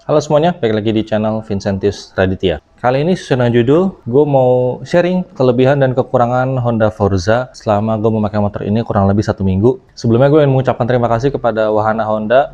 Halo semuanya, balik lagi di channel Vincentius Raditya. Kali ini sesuai dengan judul, gue mau sharing kelebihan dan kekurangan Honda Forza selama gue memakai motor ini kurang lebih 1 minggu. Sebelumnya gue ingin mengucapkan terima kasih kepada Wahana Honda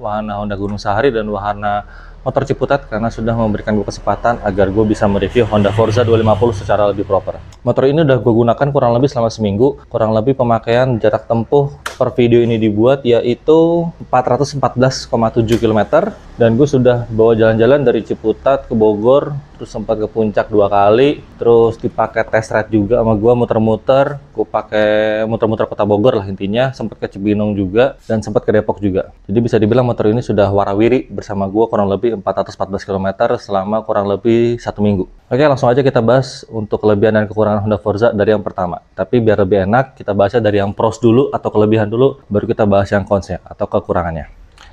Gunung Sahari, dan Wahana Motor Ciputat karena sudah memberikan gue kesempatan agar gue bisa mereview Honda Forza 250 secara lebih proper. Motor ini udah gue gunakan kurang lebih selama seminggu, kurang lebih pemakaian jarak tempuh per video ini dibuat yaitu 414,7 km, dan gue sudah bawa jalan-jalan dari Ciputat ke Bogor, terus sempat ke Puncak 2 kali, terus dipakai test ride juga sama gue muter-muter. Gue pakai muter-muter kota Bogor lah intinya, sempat ke Cibinong juga, dan sempat ke Depok juga. Jadi bisa dibilang motor ini sudah warawiri bersama gue kurang lebih 414 km selama kurang lebih 1 minggu. Oke, langsung aja kita bahas untuk kelebihan dan kekurangan Honda Forza dari yang pertama. Tapi biar lebih enak, kita bahasnya dari yang pros dulu atau kelebihan dulu, baru kita bahas yang cons-nya atau kekurangannya.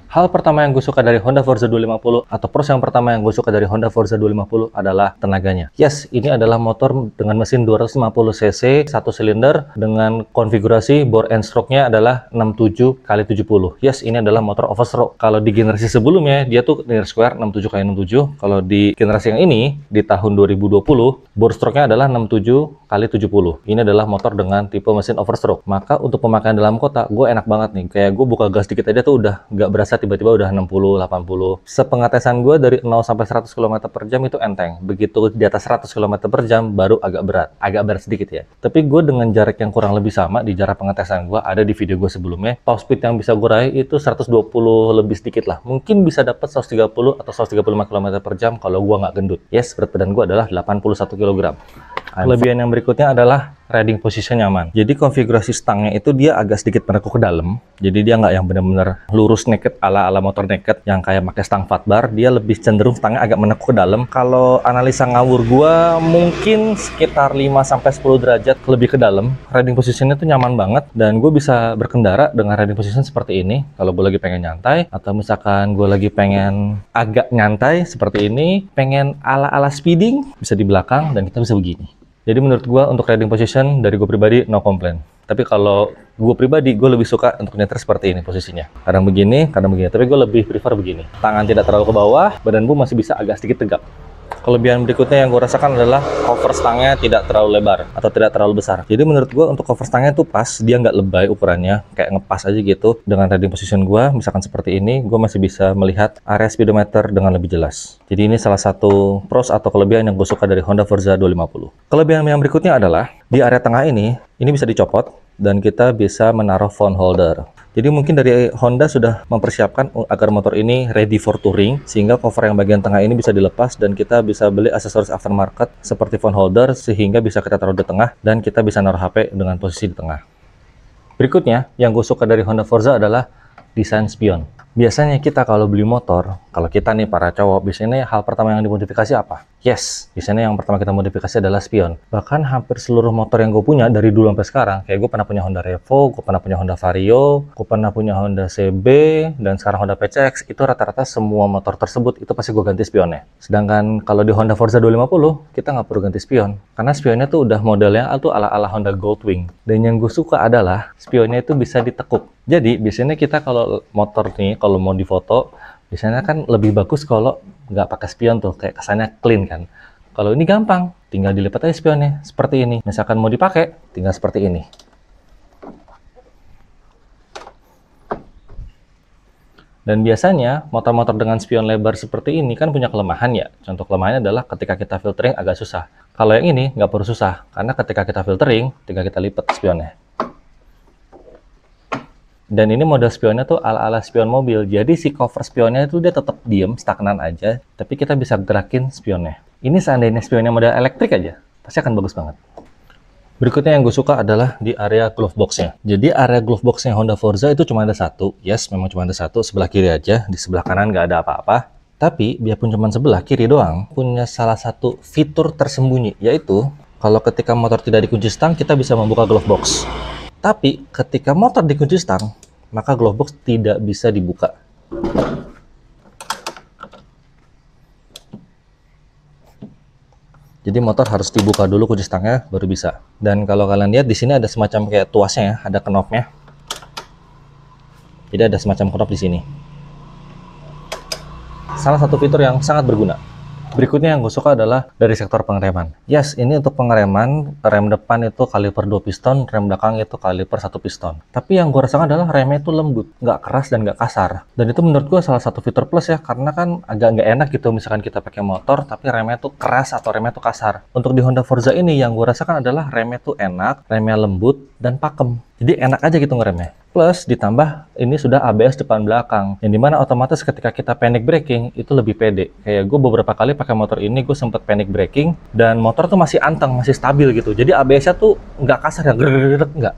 Hal pertama yang gue suka dari Honda Forza 250 atau pros yang pertama yang gue suka dari Honda Forza 250 adalah tenaganya. Yes, ini adalah motor dengan mesin 250 cc, 1 silinder dengan konfigurasi bore and stroke-nya adalah 67x70. Yes, ini adalah motor overstroke. Kalau di generasi sebelumnya dia tuh linear square 67x67. Kalau di generasi yang ini di tahun 2020 bore stroke-nya adalah 67x70. Ini adalah motor dengan tipe mesin overstroke. Maka untuk pemakaian dalam kota gue enak banget nih. Kayak gue buka gas dikit aja tuh udah nggak berasa tiba-tiba udah 60-80. Sepengetesan gue dari 0 sampai 100 km per jam itu enteng. Begitu di atas 100 km per jam baru agak berat. Agak berat sedikit ya. Tapi gue dengan jarak yang kurang lebih sama di jarak pengetesan gue ada di video gue sebelumnya. Top speed yang bisa gue raih itu 120 lebih sedikit lah. Mungkin bisa dapat 130 atau 135 km per jam kalau gue nggak gendut. Yes, berat badan gue adalah 81 kg. Kelebihan yang berikutnya adalah riding position nyaman. Jadi konfigurasi stangnya itu dia agak sedikit menekuk ke dalam. Jadi dia nggak yang benar-benar lurus naked ala motor naked yang kayak pakai stang fat bar. Dia lebih cenderung stangnya agak menekuk ke dalam. Kalau analisa ngawur gua mungkin sekitar 5-10 derajat lebih ke dalam. Riding positionnya tuh nyaman banget, dan gue bisa berkendara dengan riding position seperti ini. Kalau gue lagi pengen nyantai, atau misalkan gue lagi pengen agak nyantai seperti ini, pengen ala speeding, bisa di belakang dan kita bisa begini. Jadi menurut gue untuk riding position dari gue pribadi no complain. Tapi kalau gue pribadi gue lebih suka untuk nyetir seperti ini posisinya. Kadang begini, kadang begini. Tapi gue lebih prefer begini. Tangan tidak terlalu ke bawah, badan gue masih bisa agak sedikit tegap. Kelebihan berikutnya yang gue rasakan adalah cover stangnya tidak terlalu lebar atau tidak terlalu besar. Jadi menurut gue untuk cover stangnya tuh pas, dia nggak lebay ukurannya, kayak ngepas aja gitu. Dengan riding position gue, misalkan seperti ini, gue masih bisa melihat area speedometer dengan lebih jelas. Jadi ini salah satu pros atau kelebihan yang gue suka dari Honda Forza 250. Kelebihan yang berikutnya adalah di area tengah ini bisa dicopot dan kita bisa menaruh phone holder. Jadi mungkin dari Honda sudah mempersiapkan agar motor ini ready for touring, sehingga cover yang bagian tengah ini bisa dilepas dan kita bisa beli aksesoris aftermarket seperti phone holder, sehingga bisa kita taruh di tengah dan kita bisa naruh HP dengan posisi di tengah. Berikutnya yang gue suka dari Honda Forza adalah desain spion. Biasanya kita kalau beli motor, kalau kita nih para cowok, biasanya hal pertama yang dimodifikasi apa? Yes, biasanya yang pertama kita modifikasi adalah spion. Bahkan hampir seluruh motor yang gue punya dari dulu sampai sekarang, kayak gue pernah punya Honda Revo, gue pernah punya Honda Vario, gue pernah punya Honda CB, dan sekarang Honda PCX, itu rata-rata semua motor tersebut itu pasti gue ganti spionnya. Sedangkan kalau di Honda Forza 250, kita nggak perlu ganti spion. Karena spionnya tuh udah modelnya tuh ala-ala Honda Goldwing. Dan yang gue suka adalah spionnya itu bisa ditekuk. Jadi biasanya kita kalau motor nih, kalau mau difoto, biasanya kan lebih bagus kalau nggak pakai spion tuh, kayak kesannya clean kan. Kalau ini gampang, tinggal dilipat aja spionnya, seperti ini. Misalkan mau dipakai, tinggal seperti ini. Dan biasanya motor-motor dengan spion lebar seperti ini kan punya kelemahan ya. Contoh kelemahannya adalah ketika kita filtering agak susah. Kalau yang ini nggak perlu susah, karena ketika kita filtering, tinggal kita lipat spionnya. Dan ini model spionnya tuh ala-ala spion mobil. Jadi si cover spionnya itu dia tetap diem, stagnan aja. Tapi kita bisa gerakin spionnya. Ini seandainya spionnya model elektrik aja, pasti akan bagus banget. Berikutnya yang gue suka adalah di area glove box-nya. Jadi area glove box-nya Honda Forza itu cuma ada satu. Yes, memang cuma ada satu. Sebelah kiri aja. Di sebelah kanan nggak ada apa-apa. Tapi biarpun cuma sebelah kiri doang, punya salah satu fitur tersembunyi. Yaitu, kalau ketika motor tidak dikunci stang, kita bisa membuka glove box. Tapi ketika motor dikunci stang, maka glove box tidak bisa dibuka. Jadi motor harus dibuka dulu kunci stangnya baru bisa. Dan kalau kalian lihat di sini ada semacam kayak tuasnya ya, ada knopnya. Jadi ada semacam knop di sini. salah satu fitur yang sangat berguna. Berikutnya yang gue suka adalah dari sektor pengereman. Yes, ini untuk pengereman, rem depan itu kaliper 2 piston, rem belakang itu kaliper 1 piston. Tapi yang gue rasakan adalah remnya itu lembut, nggak keras dan nggak kasar. Dan itu menurut gue salah satu fitur plus ya, karena kan agak nggak enak gitu misalkan kita pakai motor, tapi remnya tuh keras atau remnya tuh kasar. Untuk di Honda Forza ini yang gue rasakan adalah remnya tuh enak, remnya lembut, dan pakem. Jadi enak aja gitu ngeremnya. Plus ditambah ini sudah ABS depan belakang, yang dimana otomatis ketika kita panic braking itu lebih pede. Kayak gue beberapa kali pakai motor ini gue sempet panic braking dan motor tuh masih anteng, masih stabil gitu. Jadi ABS-nya tuh nggak kasar ya, grek nggak.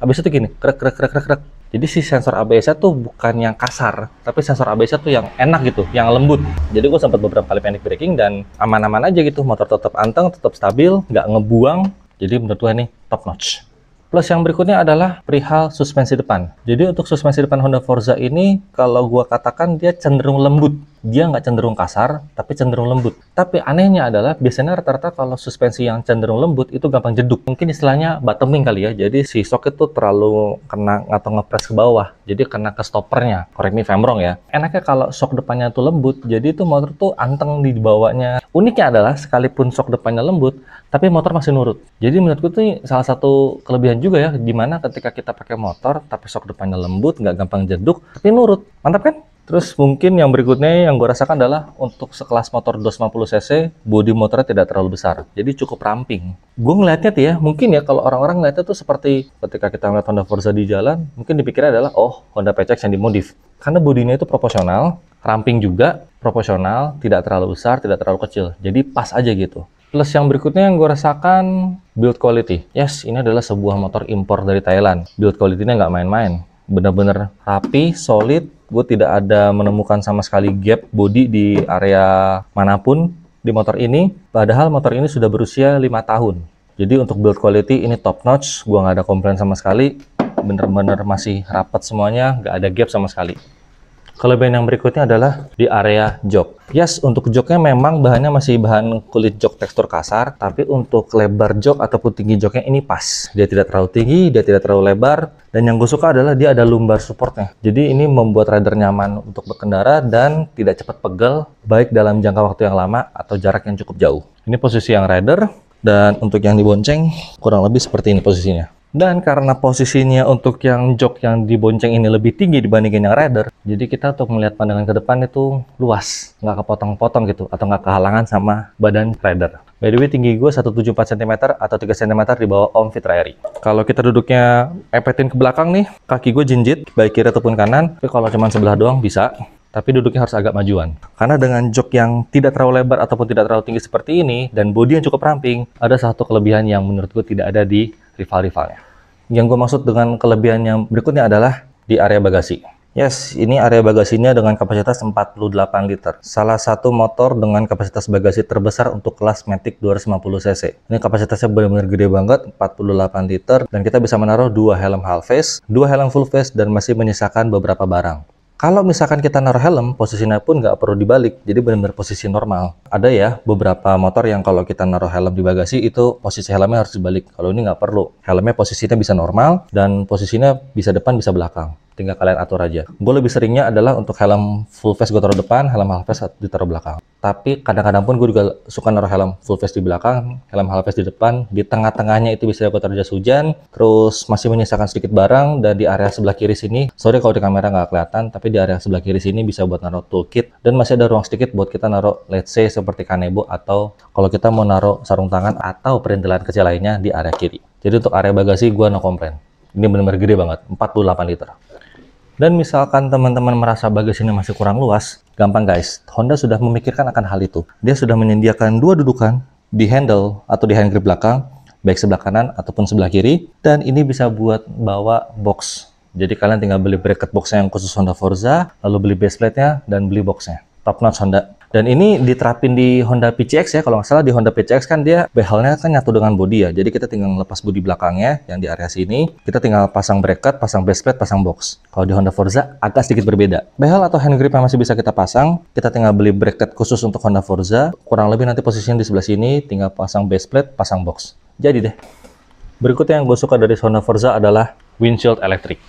ABS-nya tuh gini, krek krek krek krek krek. Jadi si sensor ABS-nya tuh bukan yang kasar, tapi sensor ABS-nya tuh yang enak gitu, yang lembut. Jadi gue sempet beberapa kali panic braking dan aman-aman aja gitu. Motor tetap anteng, tetap stabil, nggak ngebuang. Jadi menurut gue ini top notch. Plus yang berikutnya adalah perihal suspensi depan. Jadi untuk suspensi depan Honda Forza ini, kalau gua katakan dia cenderung lembut. Dia nggak cenderung kasar, tapi cenderung lembut. Tapi anehnya adalah, biasanya rata-rata kalau suspensi yang cenderung lembut itu gampang jeduk. Mungkin istilahnya bottoming kali ya. Jadi si shock itu terlalu kena atau ngepres ke bawah. Jadi kena ke stoppernya. Correct me if I'm wrong ya. Enaknya kalau shock depannya tuh lembut, jadi itu motor tuh anteng di bawahnya. Uniknya adalah, sekalipun shock depannya lembut, tapi motor masih nurut. Jadi menurutku tuh salah satu kelebihan juga ya, dimana ketika kita pakai motor, tapi shock depannya lembut, nggak gampang jeduk, tapi nurut. Mantap kan? Terus mungkin yang berikutnya yang gue rasakan adalah untuk sekelas motor 250 cc, bodi motornya tidak terlalu besar. Jadi cukup ramping. Gue ngeliatnya tuh ya, mungkin ya kalau orang-orang ngeliatnya tuh seperti ketika kita ngeliat Honda Forza di jalan, mungkin dipikirnya adalah, oh Honda PCX yang dimodif. Karena bodinya itu proporsional, ramping juga, proporsional, tidak terlalu besar, tidak terlalu kecil. Jadi pas aja gitu. Plus yang berikutnya yang gue rasakan, build quality. Yes, ini adalah sebuah motor impor dari Thailand. Build quality-nya nggak main-main. Bener-bener rapi, solid. Gue tidak ada menemukan sama sekali gap body di area manapun di motor ini. Padahal motor ini sudah berusia 5 tahun. Jadi untuk build quality ini top notch. Gue nggak ada komplain sama sekali. Bener-bener masih rapat semuanya, nggak ada gap sama sekali. Kelebihan yang berikutnya adalah di area jok. Yes, untuk joknya memang bahannya masih bahan kulit jok tekstur kasar, tapi untuk lebar jok ataupun tinggi joknya ini pas. Dia tidak terlalu tinggi, dia tidak terlalu lebar, dan yang gue suka adalah dia ada lumbar supportnya. Jadi ini membuat rider nyaman untuk berkendara dan tidak cepat pegel, baik dalam jangka waktu yang lama atau jarak yang cukup jauh. Ini posisi yang rider, dan untuk yang dibonceng kurang lebih seperti ini posisinya. Dan karena posisinya untuk yang jok yang dibonceng ini lebih tinggi dibandingin yang rider, jadi kita untuk melihat pandangan ke depan itu luas, nggak kepotong-potong gitu, atau nggak kehalangan sama badan rider. By the way, tinggi gue 174 cm atau 3 cm di bawah Om Fitra Eri. Kalau kita duduknya epetin ke belakang nih, kaki gue jinjit, baik kiri ataupun kanan, tapi kalau cuma sebelah doang bisa. Tapi duduknya harus agak majuan. Karena dengan jok yang tidak terlalu lebar ataupun tidak terlalu tinggi seperti ini, dan bodi yang cukup ramping, ada satu kelebihan yang menurut gue tidak ada di rival-rivalnya. Yang gue maksud dengan kelebihan yang berikutnya adalah di area bagasi. Yes, ini area bagasinya dengan kapasitas 48 liter. Salah satu motor dengan kapasitas bagasi terbesar untuk kelas Matic 250 cc. Ini kapasitasnya benar-benar gede banget, 48 liter. Dan kita bisa menaruh 2 helm half face, 2 helm full face, dan masih menyisakan beberapa barang. Kalau misalkan kita naruh helm, posisinya pun nggak perlu dibalik, jadi benar-benar posisi normal. Ada ya beberapa motor yang kalau kita naruh helm di bagasi itu posisi helmnya harus dibalik. Kalau ini nggak perlu, helmnya posisinya bisa normal dan posisinya bisa depan bisa belakang. Tinggal kalian atur aja. Gue lebih seringnya adalah untuk helm full face gue taruh depan, helm half face ditaruh belakang. Tapi kadang-kadang pun gue juga suka naruh helm full face di belakang, helm half face di depan. Di tengah-tengahnya itu bisa gue taruh jas hujan, terus masih menyisakan sedikit barang. Dan di area sebelah kiri sini, sorry kalau di kamera nggak kelihatan, tapi di area sebelah kiri sini bisa buat naruh toolkit. Dan masih ada ruang sedikit buat kita naruh, let's say seperti kanebo, atau kalau kita mau naruh sarung tangan atau perintilan kecil lainnya di area kiri. Jadi untuk area bagasi gue no komplain. Ini benar-benar gede banget, 48 liter. Dan misalkan teman-teman merasa bagasinya masih kurang luas, gampang guys, Honda sudah memikirkan akan hal itu. Dia sudah menyediakan 2 dudukan di handle atau di hand grip belakang, baik sebelah kanan ataupun sebelah kiri, dan ini bisa buat bawa box. Jadi kalian tinggal beli bracket boxnya yang khusus Honda Forza, lalu beli base plate-nya, dan beli boxnya. Top notch Honda. Dan ini diterapin di Honda PCX ya, kalau nggak salah di Honda PCX kan dia behelnya kan nyatu dengan bodi ya. Jadi kita tinggal lepas bodi belakangnya yang di area sini, kita tinggal pasang bracket, pasang base plate, pasang box. Kalau di Honda Forza agak sedikit berbeda. Behel atau hand grip yang masih bisa kita pasang, kita tinggal beli bracket khusus untuk Honda Forza. Kurang lebih nanti posisinya di sebelah sini, tinggal pasang base plate, pasang box. Jadi deh. Berikutnya yang gue suka dari Honda Forza adalah windshield elektrik.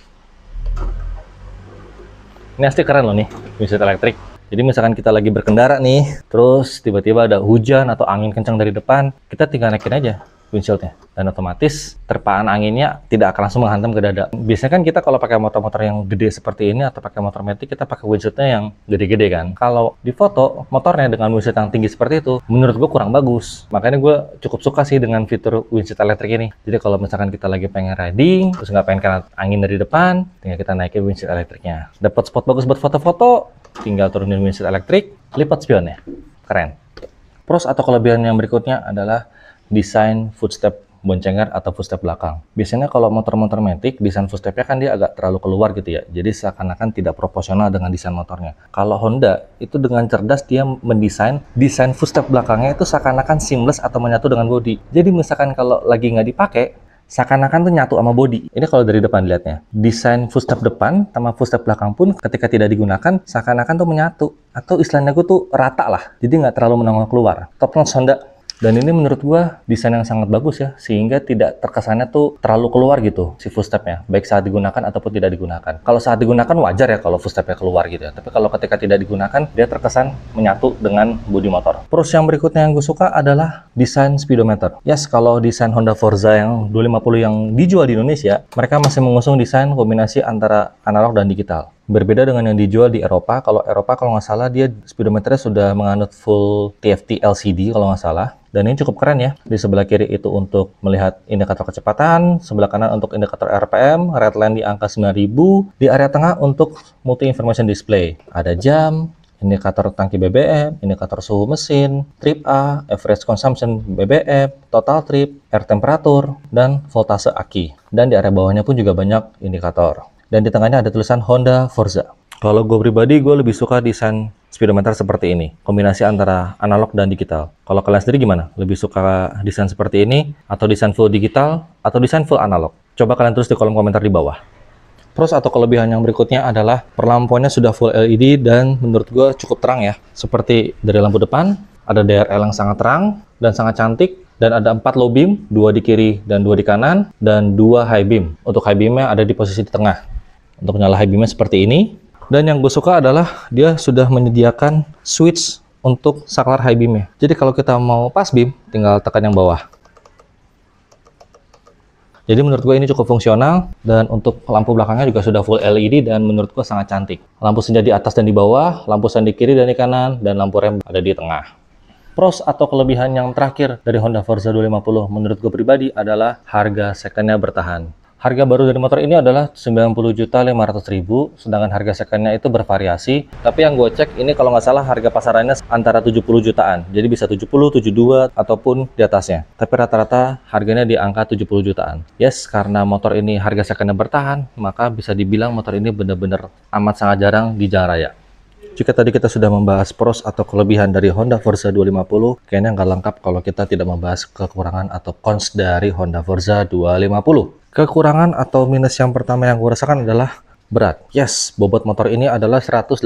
Ini asli keren loh nih, windshield elektrik. Jadi misalkan kita lagi berkendara nih, terus tiba-tiba ada hujan atau angin kencang dari depan, kita tinggal naikin aja windshieldnya, dan otomatis terpaan anginnya tidak akan langsung menghantam ke dada. Biasanya kan kita kalau pakai motor-motor yang gede seperti ini atau pakai motor matic, kita pakai windshieldnya yang gede-gede kan. Kalau di foto motornya dengan windshield yang tinggi seperti itu, menurut gue kurang bagus. Makanya gue cukup suka sih dengan fitur windshield elektrik ini. Jadi kalau misalkan kita lagi pengen riding, terus nggak pengen kena angin dari depan, tinggal kita naikin windshield elektriknya. Dapat spot bagus buat foto-foto, tinggal turunin windshield elektrik, lipat spionnya. Keren. Pros atau kelebihan yang berikutnya adalah desain footstep boncengan atau footstep belakang. Biasanya kalau motor-motor matic, desain footstepnya kan dia agak terlalu keluar gitu ya. Jadi seakan-akan tidak proporsional dengan desain motornya. Kalau Honda, itu dengan cerdas dia mendesain desain footstep belakangnya itu seakan-akan seamless atau menyatu dengan bodi. Jadi misalkan kalau lagi nggak dipakai, seakan-akan tuh nyatu sama bodi. Ini kalau dari depan lihatnya. Desain footstep depan sama footstep belakang pun ketika tidak digunakan, seakan-akan tuh menyatu. Atau istilahnya gue tuh rata lah. Jadi nggak terlalu menongol keluar. Top notch Honda. Dan ini menurut gua desain yang sangat bagus ya, sehingga tidak terkesannya tuh terlalu keluar gitu si footstepnya, baik saat digunakan ataupun tidak digunakan. Kalau saat digunakan wajar ya kalau footstepnya keluar gitu ya, tapi kalau ketika tidak digunakan, dia terkesan menyatu dengan bodi motor. Terus yang berikutnya yang gue suka adalah desain speedometer. Yes, kalau desain Honda Forza yang 250 yang dijual di Indonesia, mereka masih mengusung desain kombinasi antara analog dan digital. Berbeda dengan yang dijual di Eropa. Kalau Eropa kalau nggak salah dia speedometernya sudah menganut full TFT LCD kalau nggak salah. Dan ini cukup keren ya. Di sebelah kiri itu untuk melihat indikator kecepatan, sebelah kanan untuk indikator RPM, redline di angka 9000, di area tengah untuk multi information display. Ada jam, indikator tangki BBM, indikator suhu mesin, trip A, average consumption BBM, total trip, air temperature, dan voltase aki. Dan di area bawahnya pun juga banyak indikator. Dan di tengahnya ada tulisan Honda Forza. Kalau gue pribadi, gue lebih suka desain speedometer seperti ini. Kombinasi antara analog dan digital. Kalau kalian sendiri gimana? Lebih suka desain seperti ini? Atau desain full digital? Atau desain full analog? Coba kalian tulis di kolom komentar di bawah. Pros atau kelebihan yang berikutnya adalah perlampuannya sudah full LED dan menurut gue cukup terang ya. Seperti dari lampu depan, ada DRL yang sangat terang dan sangat cantik. Dan ada 4 low beam, 2 di kiri dan 2 di kanan, dan 2 high beam. Untuk high beamnya ada di posisi di tengah. Untuk nyala high beamnya seperti ini. Dan yang gue suka adalah dia sudah menyediakan switch untuk saklar high beamnya. Jadi kalau kita mau pas beam, tinggal tekan yang bawah. Jadi menurut gue ini cukup fungsional, dan untuk lampu belakangnya juga sudah full LED dan menurut gue sangat cantik. Lampu senja di atas dan di bawah, lampu sen di kiri dan di kanan, dan lampu rem ada di tengah. Pros atau kelebihan yang terakhir dari Honda Forza 250 menurut gue pribadi adalah harga secondnya bertahan. Harga baru dari motor ini adalah 90.500.000, sedangkan harga secondnya itu bervariasi. Tapi yang gue cek ini kalau nggak salah harga pasarannya antara 70 jutaan. Jadi bisa 70, 72, ataupun di atasnya. Tapi rata-rata harganya di angka 70 jutaan. Yes, karena motor ini harga secondnya bertahan, maka bisa dibilang motor ini benar-benar amat sangat jarang di jalan raya. Jika tadi kita sudah membahas pros atau kelebihan dari Honda Forza 250, kayaknya nggak lengkap kalau kita tidak membahas kekurangan atau cons dari Honda Forza 250. Kekurangan atau minus yang pertama yang gue rasakan adalah berat. Yes, bobot motor ini adalah 182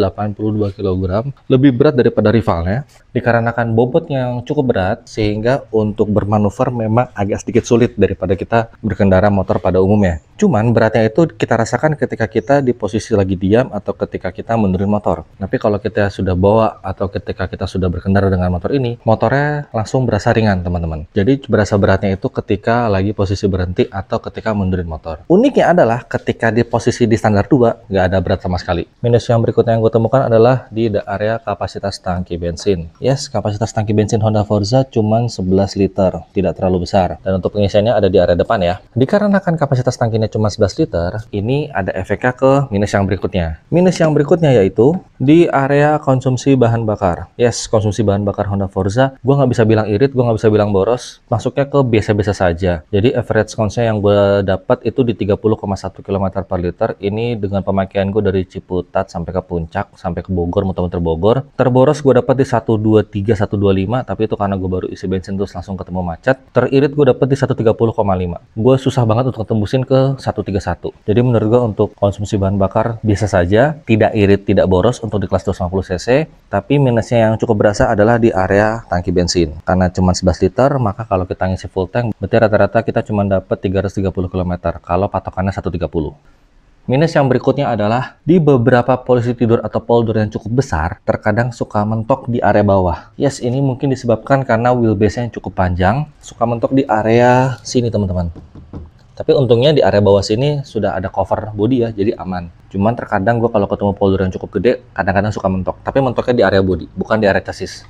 kg, lebih berat daripada rivalnya. Dikarenakan bobotnya yang cukup berat, sehingga untuk bermanuver memang agak sedikit sulit daripada kita berkendara motor pada umumnya. Cuman beratnya itu kita rasakan ketika kita di posisi lagi diam atau ketika kita mundurin motor. Tapi kalau kita sudah bawa atau ketika kita sudah berkendara dengan motor ini, motornya langsung berasa ringan teman-teman. Jadi berasa beratnya itu ketika lagi posisi berhenti atau ketika mundurin motor. Uniknya adalah ketika di posisi di standar 2, nggak ada berat sama sekali. Minus yang berikutnya yang gue temukan adalah di area kapasitas tangki bensin. Yes, kapasitas tangki bensin Honda Forza cuma 11 liter, tidak terlalu besar. Dan untuk pengisiannya ada di area depan ya. Dikarenakan kapasitas tangkinya cuma 11 liter, ini ada efeknya ke minus yang berikutnya. Minus yang berikutnya yaitu di area konsumsi bahan bakar. Yes, konsumsi bahan bakar Honda Forza, gue nggak bisa bilang irit, gue nggak bisa bilang boros, masuknya ke biasa-biasa saja. Jadi average consnya yang gue dapat itu di 30,1 km per liter. Ini dengan pemakaian gue dari Ciputat sampai ke Puncak, sampai ke Bogor, muter-muter Bogor. Terboros gue dapat di 123, 125, tapi itu karena gue baru isi bensin terus langsung ketemu macet. Teririt gue dapat di 130,5. Gue susah banget untuk tembusin ke 131. Jadi menurut gue untuk konsumsi bahan bakar biasa saja, tidak irit, tidak boros untuk di kelas 250 cc. Tapi minusnya yang cukup berasa adalah di area tangki bensin. Karena cuma 11 liter, maka kalau kita ngisi full tank, berarti rata-rata kita cuma dapat 330 km kalau patokannya 130. Minus yang berikutnya adalah di beberapa posisi tidur atau polder yang cukup besar, terkadang suka mentok di area bawah. Yes, ini mungkin disebabkan karena wheelbase-nya yang cukup panjang, suka mentok di area sini teman-teman. Tapi untungnya di area bawah sini sudah ada cover body ya, jadi aman. Cuman terkadang gue kalau ketemu polder yang cukup gede, kadang-kadang suka mentok. Tapi mentoknya di area body, bukan di area chassis.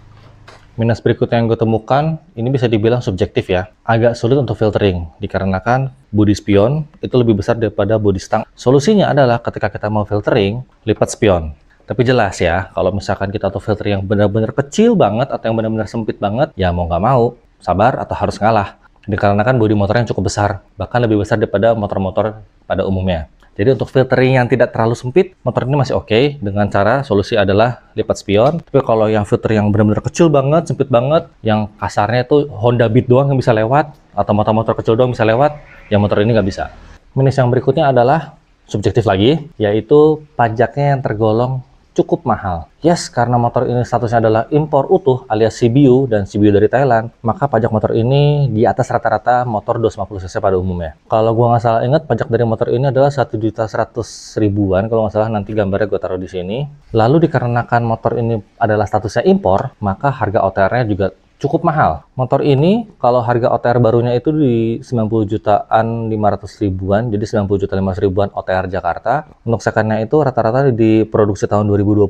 Minus berikutnya yang gue temukan, ini bisa dibilang subjektif ya. Agak sulit untuk filtering, dikarenakan bodi spion itu lebih besar daripada bodi stang. Solusinya adalah ketika kita mau filtering, lipat spion. Tapi jelas ya, kalau misalkan kita tuh filter yang benar-benar kecil banget atau yang benar-benar sempit banget, ya mau nggak mau, sabar atau harus ngalah. Dikarenakan bodi motornya cukup besar, bahkan lebih besar daripada motor-motor pada umumnya. Jadi untuk filtering yang tidak terlalu sempit, motor ini masih oke. Dengan cara solusi adalah lipat spion. Tapi kalau yang filter yang benar-benar kecil banget, sempit banget, yang kasarnya itu Honda Beat doang yang bisa lewat, atau motor-motor kecil doang bisa lewat, yang motor ini nggak bisa. Minus yang berikutnya adalah subjektif lagi, yaitu pajaknya yang tergolong cukup mahal. Yes, karena motor ini statusnya adalah impor utuh alias CBU dan CBU dari Thailand, maka pajak motor ini di atas rata-rata motor 250 cc pada umumnya. Kalau gua nggak salah ingat, pajak dari motor ini adalah 1.100.000-an kalau nggak salah, nanti gambarnya gue taruh di sini. Lalu dikarenakan motor ini adalah statusnya impor, maka harga OTR-nya juga cukup mahal. Motor ini kalau harga OTR barunya itu di 90 jutaan 500 ribuan, jadi 90 juta 500 ribuan OTR Jakarta. Untuk secondnya itu rata-rata di produksi tahun 2020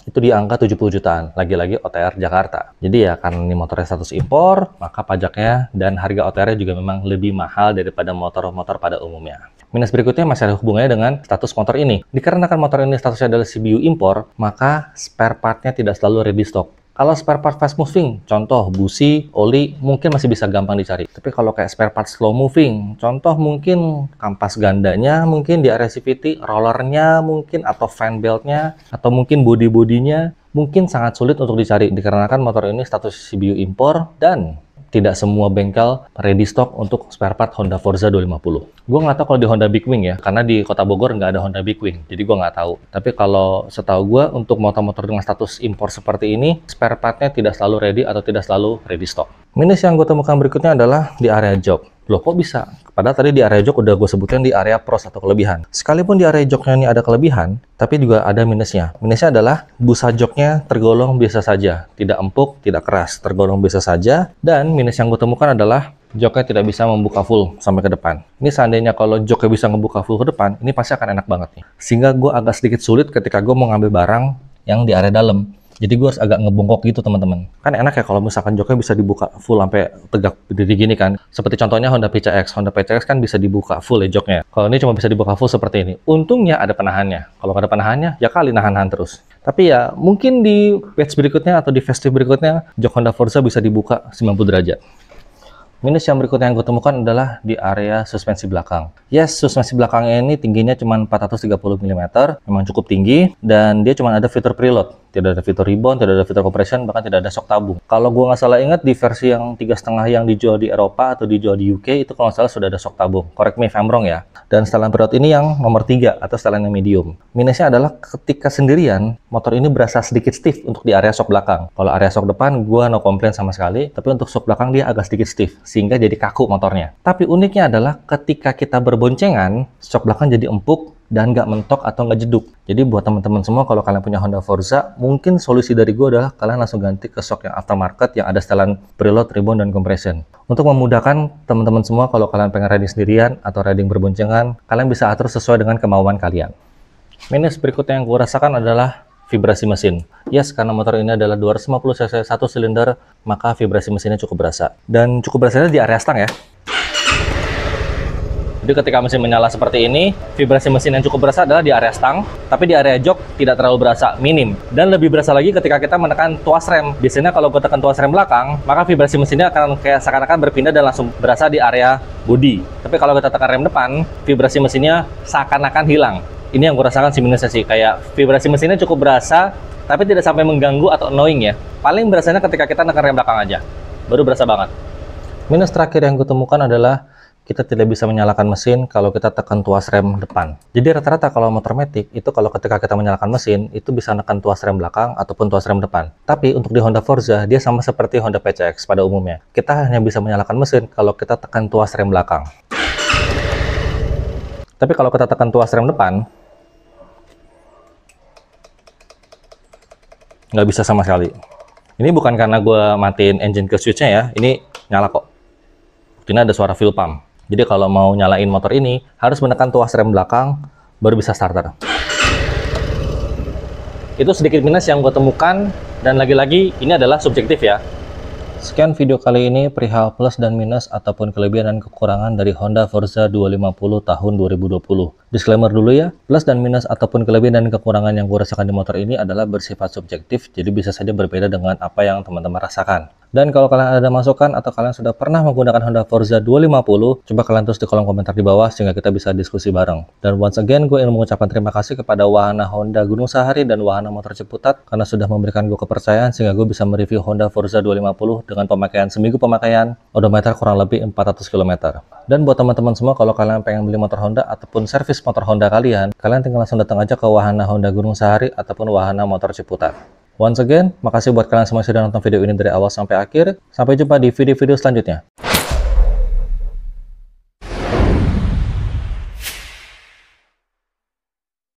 itu di angka 70 jutaan, lagi-lagi OTR Jakarta. Jadi ya karena ini motornya status impor, maka pajaknya dan harga OTR-nya juga memang lebih mahal daripada motor-motor pada umumnya. Minus berikutnya masih ada hubungannya dengan status motor ini. Dikarenakan motor ini statusnya adalah CBU impor, maka spare part-nya tidak selalu ready stock. Kalau spare part fast moving, contoh busi, oli, mungkin masih bisa gampang dicari. Tapi kalau kayak spare part slow moving, contoh mungkin kampas gandanya, mungkin di area CVT, rollernya mungkin, atau fan beltnya, atau mungkin body-bodinya, mungkin sangat sulit untuk dicari. Dikarenakan motor ini status CBU impor dan tidak semua bengkel ready stock untuk spare part Honda Forza 250. Gue nggak tahu kalau di Honda Big Wing ya, karena di kota Bogor nggak ada Honda Big Wing, jadi gue nggak tahu. Tapi kalau setahu gue, untuk motor-motor dengan status impor seperti ini, spare partnya tidak selalu ready atau tidak selalu ready stock. Minus yang gue temukan berikutnya adalah di area jok. Loh kok bisa? Padahal tadi di area jok udah gue sebutin di area pros atau kelebihan. Sekalipun di area joknya ini ada kelebihan, tapi juga ada minusnya. Minusnya adalah busa joknya tergolong biasa saja. Tidak empuk, tidak keras, tergolong biasa saja. Dan minus yang gue temukan adalah joknya tidak bisa membuka full sampai ke depan. Ini seandainya kalau joknya bisa membuka full ke depan, ini pasti akan enak banget nih. Sehingga gue agak sedikit sulit ketika gue mau ngambil barang yang di area dalam. Jadi gue harus agak ngebongkok gitu teman-teman. Kan enak ya kalau misalkan joknya bisa dibuka full sampai tegak berdiri gini kan. Seperti contohnya Honda PCX. Honda PCX kan bisa dibuka full ya joknya. Kalau ini cuma bisa dibuka full seperti ini. Untungnya ada penahannya. Kalau nggak ada penahannya, ya kali nahan-nahan terus. Tapi ya mungkin di batch berikutnya atau di festive berikutnya, jok Honda Forza bisa dibuka 90 derajat. Minus yang berikutnya yang gue temukan adalah di area suspensi belakang. Yes, suspensi belakangnya ini tingginya cuma 430 mm, memang cukup tinggi, dan dia cuma ada fitur preload. Tidak ada fitur rebound, tidak ada fitur compression, bahkan tidak ada shock tabung. Kalau gue nggak salah ingat, di versi yang 3,5 yang dijual di Eropa atau dijual di UK, itu kalau nggak salah sudah ada shock tabung. Correct me if I'm wrong ya. Dan setelan preload ini yang nomor 3 atau setelan yang medium. Minusnya adalah ketika sendirian, motor ini berasa sedikit stiff untuk di area shock belakang. Kalau area shock depan, gue no komplain sama sekali, tapi untuk shock belakang dia agak sedikit stiff, sehingga jadi kaku motornya. Tapi uniknya adalah ketika kita berboncengan, shock belakang jadi empuk dan nggak mentok atau nggak jeduk. Jadi buat teman-teman semua, kalau kalian punya Honda Forza, mungkin solusi dari gue adalah kalian langsung ganti ke shock yang aftermarket yang ada setelan preload, rebound, dan compression. Untuk memudahkan teman-teman semua, kalau kalian pengen riding sendirian atau riding berboncengan, kalian bisa atur sesuai dengan kemauan kalian. Minus berikutnya yang gue rasakan adalah vibrasi mesin. Yes, karena motor ini adalah 250 cc 1 silinder, maka vibrasi mesinnya cukup berasa. Dan cukup berasanya di area stang ya. Jadi ketika mesin menyala seperti ini, vibrasi mesin yang cukup berasa adalah di area stang, tapi di area jok tidak terlalu berasa, minim. Dan lebih berasa lagi ketika kita menekan tuas rem. Biasanya kalau gue tekan tuas rem belakang, maka vibrasi mesinnya akan kayak seakan-akan berpindah dan langsung berasa di area bodi. Tapi kalau kita tekan rem depan, vibrasi mesinnya seakan-akan hilang. Ini yang gue rasakan sih minusnya sih, kayak vibrasi mesinnya cukup berasa, tapi tidak sampai mengganggu atau annoying ya. Paling berasanya ketika kita tekan rem belakang aja, baru berasa banget. Minus terakhir yang gue temukan adalah kita tidak bisa menyalakan mesin kalau kita tekan tuas rem depan. Jadi rata-rata kalau motor matic itu kalau ketika kita menyalakan mesin itu bisa menekan tuas rem belakang ataupun tuas rem depan. Tapi untuk di Honda Forza dia sama seperti Honda PCX pada umumnya. Kita hanya bisa menyalakan mesin kalau kita tekan tuas rem belakang. Tapi kalau kita tekan tuas rem depan, nggak bisa sama sekali. Ini bukan karena gue matiin engine ke switch-nya ya, ini nyala kok. Ini ada suara fuel pump. Jadi kalau mau nyalain motor ini, harus menekan tuas rem belakang, baru bisa starter. Itu sedikit minus yang gue temukan, dan lagi-lagi ini adalah subjektif ya. Sekian video kali ini perihal plus dan minus ataupun kelebihan dan kekurangan dari Honda Forza 250 tahun 2020. Disclaimer dulu ya, plus dan minus ataupun kelebihan dan kekurangan yang gue rasakan di motor ini adalah bersifat subjektif, jadi bisa saja berbeda dengan apa yang teman-teman rasakan. Dan kalau kalian ada masukan atau kalian sudah pernah menggunakan Honda Forza 250, coba kalian tulis di kolom komentar di bawah sehingga kita bisa diskusi bareng. Dan once again, gue ingin mengucapkan terima kasih kepada Wahana Honda Gunung Sahari dan Wahana Motor Ciputat karena sudah memberikan gue kepercayaan sehingga gue bisa mereview Honda Forza 250 dengan pemakaian seminggu pemakaian, odometer kurang lebih 400 km. Dan buat teman-teman semua, kalau kalian pengen beli motor Honda ataupun servis motor Honda kalian tinggal langsung datang aja ke Wahana Honda Gunung Sahari ataupun Wahana Motor Ciputat. Once again, makasih buat kalian semua yang sudah nonton video ini dari awal sampai akhir. Sampai jumpa di video-video selanjutnya.